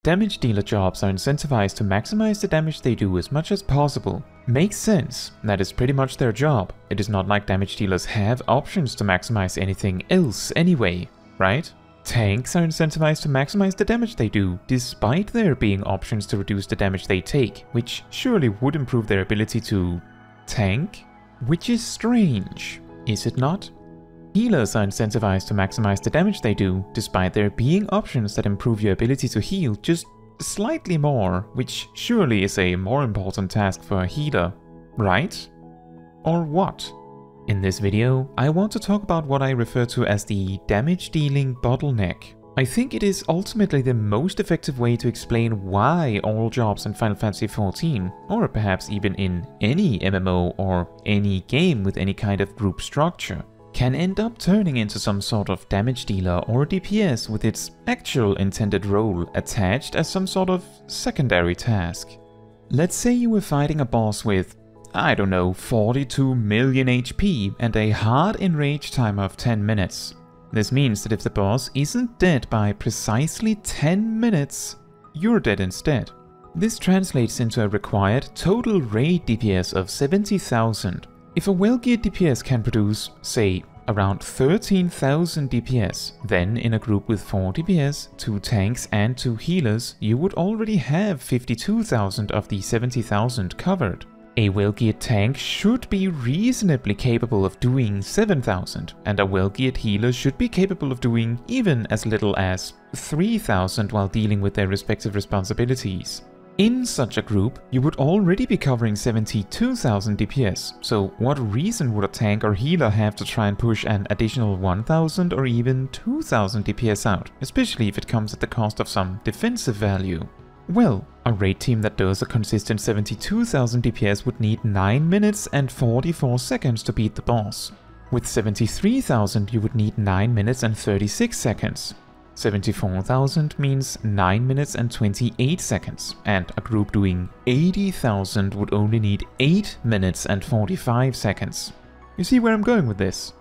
damage dealer jobs are incentivized to maximize the damage they do as much as possible. Makes sense, that is pretty much their job. It is not like damage dealers have options to maximize anything else anyway, right? Tanks are incentivized to maximize the damage they do, despite there being options to reduce the damage they take, which surely would improve their ability to tank? Which is strange, is it not? Healers are incentivized to maximize the damage they do, despite there being options that improve your ability to heal just slightly more, which surely is a more important task for a healer, right? Or what? In this video, I want to talk about what I refer to as the damage dealing bottleneck. I think it is ultimately the most effective way to explain why all jobs in Final Fantasy XIV, or perhaps even in any MMO or any game with any kind of group structure, can end up turning into some sort of damage dealer or DPS with its actual intended role attached as some sort of secondary task. Let's say you were fighting a boss with, I don't know, 42 million HP and a hard enrage time of 10 minutes. This means that if the boss isn't dead by precisely 10 minutes, you're dead instead. This translates into a required total raid DPS of 70,000. If a well-geared DPS can produce, say, around 13,000 DPS, then in a group with 4 DPS, 2 tanks and 2 healers, you would already have 52,000 of the 70,000 covered. A well-geared tank should be reasonably capable of doing 7,000, and a well-geared healer should be capable of doing even as little as 3,000 while dealing with their respective responsibilities. In such a group, you would already be covering 72,000 DPS, so what reason would a tank or healer have to try and push an additional 1,000 or even 2,000 DPS out, especially if it comes at the cost of some defensive value? Well, a raid team that does a consistent 72,000 DPS would need 9 minutes and 44 seconds to beat the boss. With 73,000 you would need 9 minutes and 36 seconds. 74,000 means 9 minutes and 28 seconds, and a group doing 80,000 would only need 8 minutes and 45 seconds. You see where I'm going with this?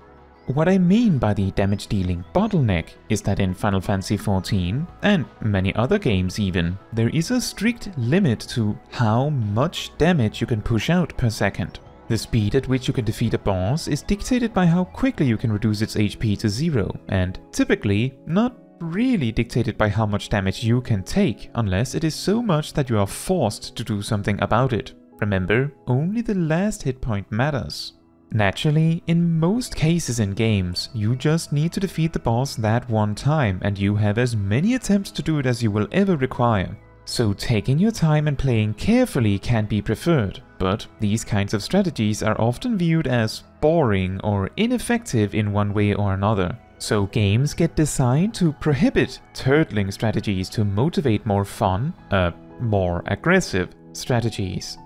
What I mean by the damage dealing bottleneck is that in Final Fantasy XIV, and many other games even, there is a strict limit to how much damage you can push out per second. The speed at which you can defeat a boss is dictated by how quickly you can reduce its HP to 0, and typically not really dictated by how much damage you can take, unless it is so much that you are forced to do something about it. Remember, only the last hit point matters. Naturally, in most cases in games, you just need to defeat the boss that one time, and you have as many attempts to do it as you will ever require. So taking your time and playing carefully can be preferred, but these kinds of strategies are often viewed as boring or ineffective in one way or another. So games get designed to prohibit turtling strategies to motivate more fun, more aggressive strategies.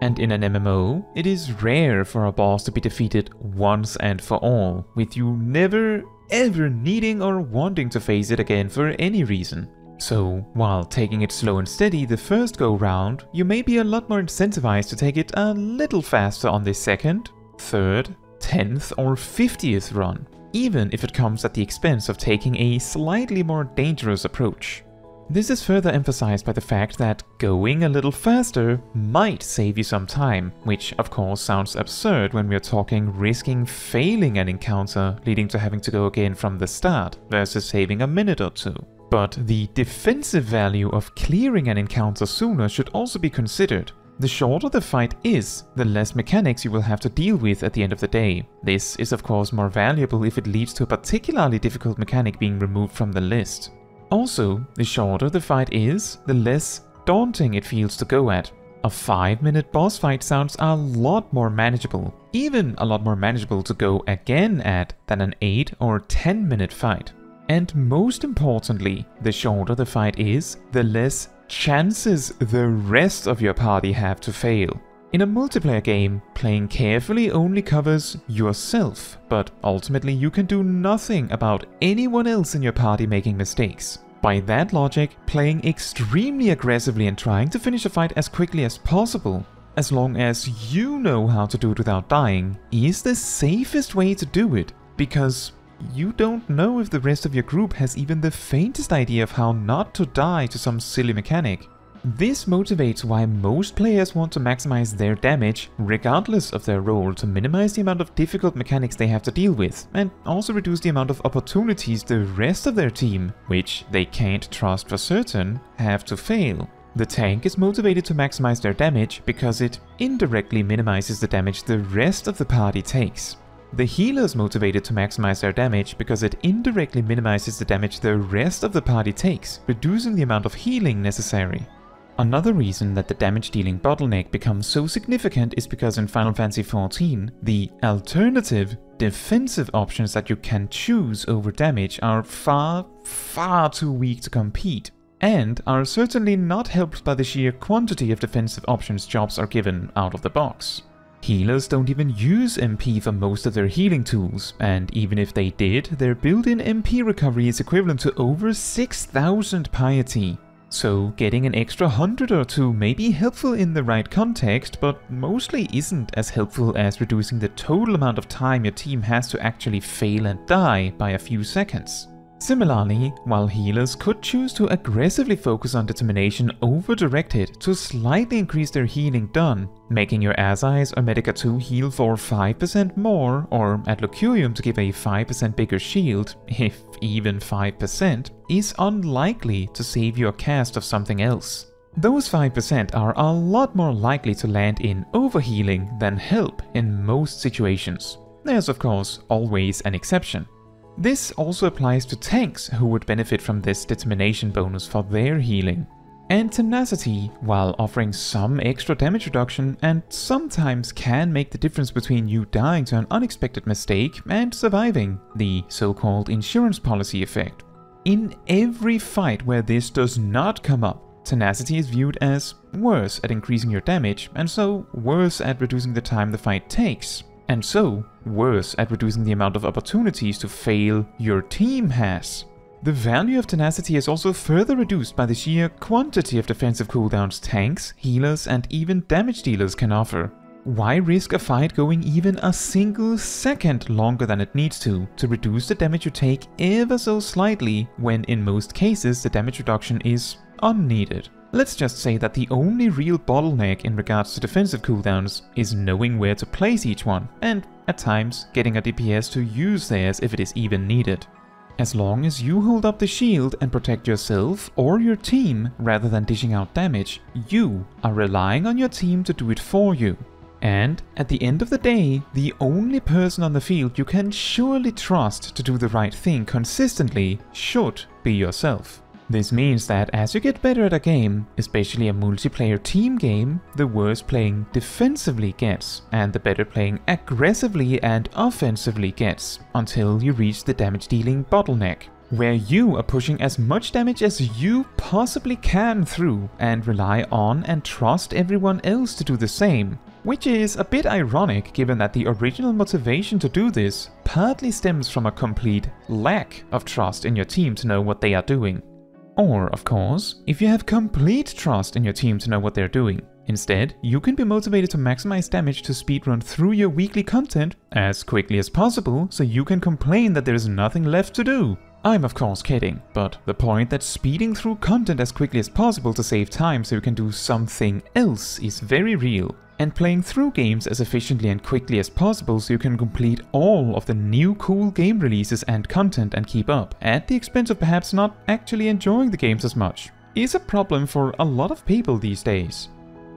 And in an MMO, it is rare for a boss to be defeated once and for all, with you never ever needing or wanting to face it again for any reason. So, while taking it slow and steady the first go round, you may be a lot more incentivized to take it a little faster on the second, third, 10th or 50th run, even if it comes at the expense of taking a slightly more dangerous approach. This is further emphasized by the fact that going a little faster might save you some time, which of course sounds absurd when we're talking risking failing an encounter leading to having to go again from the start versus saving a minute or two. But the defensive value of clearing an encounter sooner should also be considered. The shorter the fight is, the less mechanics you will have to deal with at the end of the day. This is of course more valuable if it leads to a particularly difficult mechanic being removed from the list. Also, the shorter the fight is, the less daunting it feels to go at. A 5-minute boss fight sounds a lot more manageable, even a lot more manageable to go again at than an 8 or 10-minute fight. And most importantly, the shorter the fight is, the less chances the rest of your party have to fail. In a multiplayer game, playing carefully only covers yourself, but ultimately you can do nothing about anyone else in your party making mistakes. By that logic, playing extremely aggressively and trying to finish a fight as quickly as possible, as long as you know how to do it without dying, is the safest way to do it, because you don't know if the rest of your group has even the faintest idea of how not to die to some silly mechanic. This motivates why most players want to maximize their damage, regardless of their role, to minimize the amount of difficult mechanics they have to deal with, and also reduce the amount of opportunities the rest of their team, which they can't trust for certain, have to fail. The tank is motivated to maximize their damage because it indirectly minimizes the damage the rest of the party takes. The healer is motivated to maximize their damage because it indirectly minimizes the damage the rest of the party takes, reducing the amount of healing necessary. Another reason that the damage dealing bottleneck becomes so significant is because in Final Fantasy XIV, the alternative defensive options that you can choose over damage are far too weak to compete, and are certainly not helped by the sheer quantity of defensive options jobs are given out of the box. Healers don't even use MP for most of their healing tools, and even if they did, their built-in MP recovery is equivalent to over 6,000 piety. So getting an extra 100 or 2 may be helpful in the right context, but mostly isn't as helpful as reducing the total amount of time your team has to actually fail and die by a few seconds. Similarly, while healers could choose to aggressively focus on determination over directed to slightly increase their healing done, making your Azais or Medica 2 heal for 5% more, or at Locurium to give a 5% bigger shield, if even 5%, is unlikely to save your cast of something else. Those 5% are a lot more likely to land in overhealing than help in most situations. There's of course always an exception. This also applies to tanks who would benefit from this determination bonus for their healing. And tenacity, while offering some extra damage reduction and sometimes can make the difference between you dying to an unexpected mistake and surviving, the so-called insurance policy effect. In every fight where this does not come up, tenacity is viewed as worse at increasing your damage, and so worse at reducing the time the fight takes. And so, worse at reducing the amount of opportunities to fail your team has. The value of tenacity is also further reduced by the sheer quantity of defensive cooldowns tanks, healers, and even damage dealers can offer. Why risk a fight going even a single second longer than it needs to reduce the damage you take ever so slightly, when in most cases the damage reduction is unneeded? Let's just say that the only real bottleneck in regards to defensive cooldowns is knowing where to place each one, and at times getting a DPS to use theirs if it is even needed. As long as you hold up the shield and protect yourself or your team rather than dishing out damage, you are relying on your team to do it for you. And at the end of the day, the only person on the field you can surely trust to do the right thing consistently should be yourself. This means that as you get better at a game, especially a multiplayer team game, the worse playing defensively gets, and the better playing aggressively and offensively gets, until you reach the damage dealing bottleneck, where you are pushing as much damage as you possibly can through, and rely on and trust everyone else to do the same. Which is a bit ironic given that the original motivation to do this partly stems from a complete lack of trust in your team to know what they are doing. Or, of course, if you have complete trust in your team to know what they're doing. Instead, you can be motivated to maximize damage to speedrun through your weekly content as quickly as possible so you can complain that there's nothing left to do. I'm of course kidding, but the point that speeding through content as quickly as possible to save time so you can do something else is very real. And playing through games as efficiently and quickly as possible so you can complete all of the new cool game releases and content and keep up, at the expense of perhaps not actually enjoying the games as much, is a problem for a lot of people these days.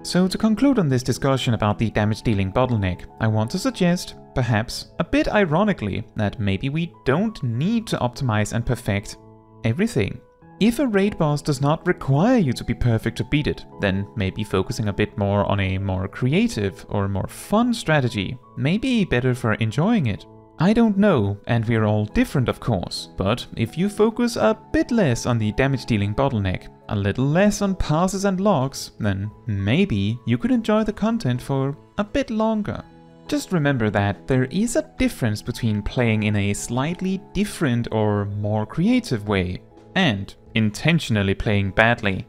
So to conclude on this discussion about the damage dealing bottleneck, I want to suggest, perhaps a bit ironically, that maybe we don't need to optimize and perfect everything. If a raid boss does not require you to be perfect to beat it, then maybe focusing a bit more on a more creative or more fun strategy may be better for enjoying it. I don't know, and we're all different of course, but if you focus a bit less on the damage dealing bottleneck, a little less on passes and logs, then maybe you could enjoy the content for a bit longer. Just remember that there is a difference between playing in a slightly different or more creative way, and intentionally playing badly.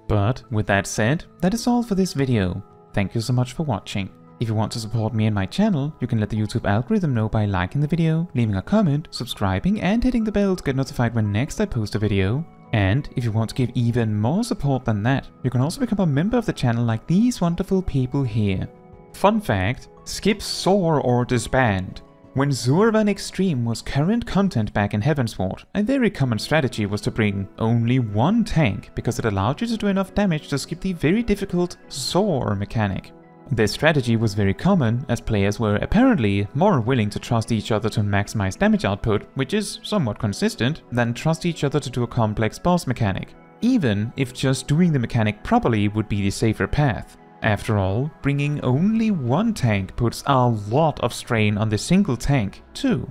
But with that said, that is all for this video. Thank you so much for watching. If you want to support me and my channel, you can let the YouTube algorithm know by liking the video, leaving a comment, subscribing and hitting the bell to get notified when next I post a video. And if you want to give even more support than that, you can also become a member of the channel like these wonderful people here. Fun fact, skip Soar or disband. When Zurvan Extreme was current content back in Heavensward, a very common strategy was to bring only one tank because it allowed you to do enough damage to skip the very difficult Soar mechanic. This strategy was very common as players were apparently more willing to trust each other to maximize damage output, which is somewhat consistent, than trust each other to do a complex boss mechanic, even if just doing the mechanic properly would be the safer path. After all, bringing only one tank puts a lot of strain on the single tank, too.